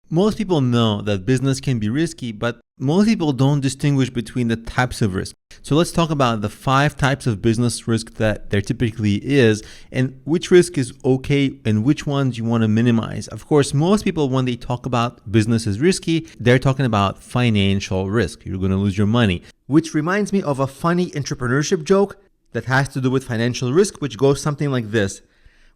Most people know that business can be risky, but most people don't distinguish between the types of risk. So let's talk about the 5 types of business risk that there typically is, and which risk is okay and which ones you want to minimize. Of course, most people, when they talk about business is risky, they're talking about financial risk. You're going to lose your money, which reminds me of a funny entrepreneurship joke that has to do with financial risk, which goes something like this.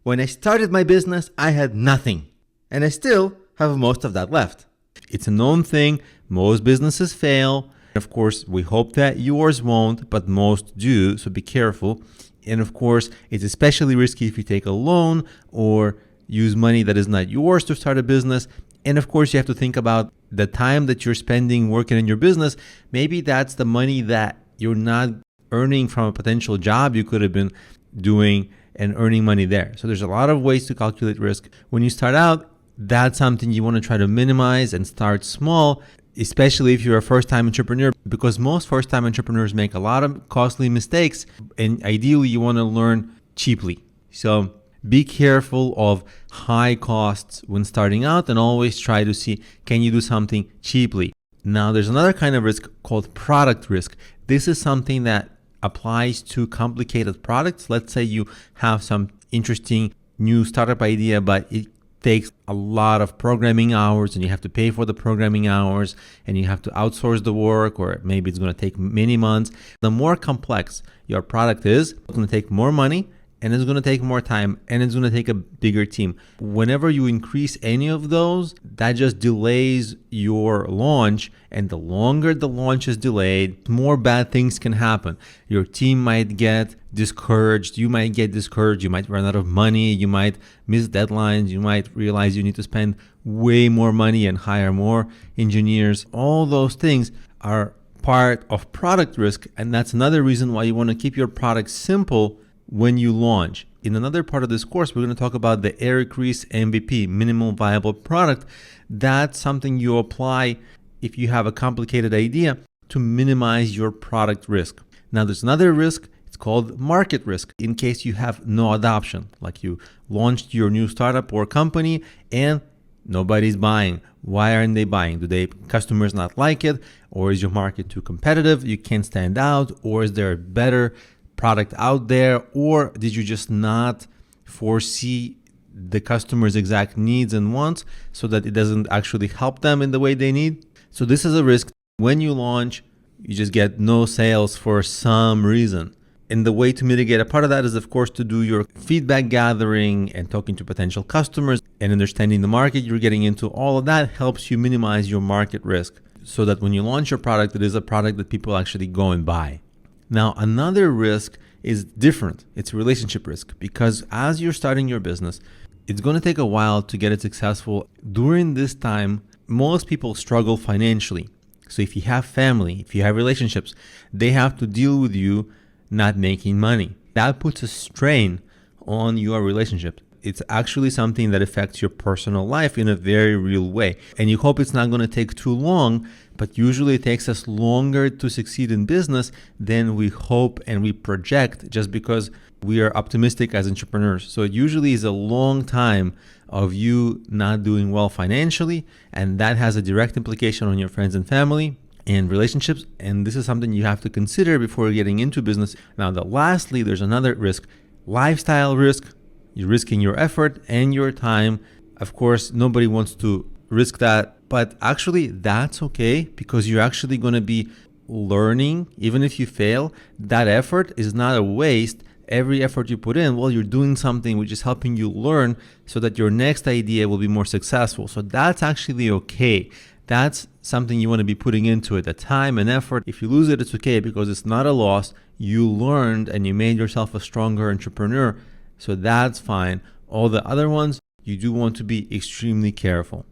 When I started my business, I had nothing, and I still have most of that left. It's a known thing. Most businesses fail. Of course, we hope that yours won't, but most do, so be careful. And of course, it's especially risky if you take a loan or use money that is not yours to start a business. And of course, you have to think about the time that you're spending working in your business. Maybe that's the money that you're not earning from a potential job you could have been doing and earning money there. So there's a lot of ways to calculate risk. When you start out, that's something you want to try to minimize and start small, especially if you're a first-time entrepreneur, because most first-time entrepreneurs make a lot of costly mistakes, and ideally you want to learn cheaply. So be careful of high costs when starting out and always try to see, can you do something cheaply? Now, there's another kind of risk called product risk. This is something that applies to complicated products. Let's say you have some interesting new startup idea, but it takes a lot of programming hours and you have to pay for the programming hours and you have to outsource the work, or maybe it's going to take many months. The more complex your product is, it's going to take more money and it's going to take more time and it's going to take a bigger team. Whenever you increase any of those, that just delays your launch, and the longer the launch is delayed, more bad things can happen. Your team might get discouraged, you might get discouraged, you might run out of money, you might miss deadlines, you might realize you need to spend way more money and hire more engineers. All those things are part of product risk, and that's another reason why you want to keep your product simple when you launch. In another part of this course, we're going to talk about the Eric Ries MVP, minimal viable product. That's something you apply if you have a complicated idea to minimize your product risk. Now, there's another risk. It's called market risk. In case you have no adoption, like you launched your new startup or company and nobody's buying. Why aren't they buying? Do customers not like it? Or is your market too competitive? You can't stand out? Or is there a better product out there? Or did you just not foresee the customer's exact needs and wants so that it doesn't actually help them in the way they need? So this is a risk. When you launch, you just get no sales for some reason. And the way to mitigate a part of that is, of course, to do your feedback gathering and talking to potential customers and understanding the market you're getting into. All of that helps you minimize your market risk so that when you launch your product, it is a product that people actually go and buy. Now, another risk is different. It's relationship risk, because as you're starting your business, it's going to take a while to get it successful. During this time, most people struggle financially. So if you have family, if you have relationships, they have to deal with you not making money. That puts a strain on your relationship. It's actually something that affects your personal life in a very real way. And you hope it's not going to take too long, but usually it takes us longer to succeed in business than we hope and we project, just because we are optimistic as entrepreneurs. So it usually is a long time of you not doing well financially, and that has a direct implication on your friends and family and relationships. And this is something you have to consider before getting into business. Now, lastly, there's another risk, lifestyle risk. You're risking your effort and your time. Of course, nobody wants to risk that, but actually that's okay, because you're actually going to be learning. Even if you fail, that effort is not a waste. Every effort you put in, well, you're doing something which is helping you learn so that your next idea will be more successful. So that's actually okay. That's something you want to be putting into it, the time and effort. If you lose it, it's okay, because it's not a loss. You learned and you made yourself a stronger entrepreneur. So that's fine. All the other ones, you do want to be extremely careful.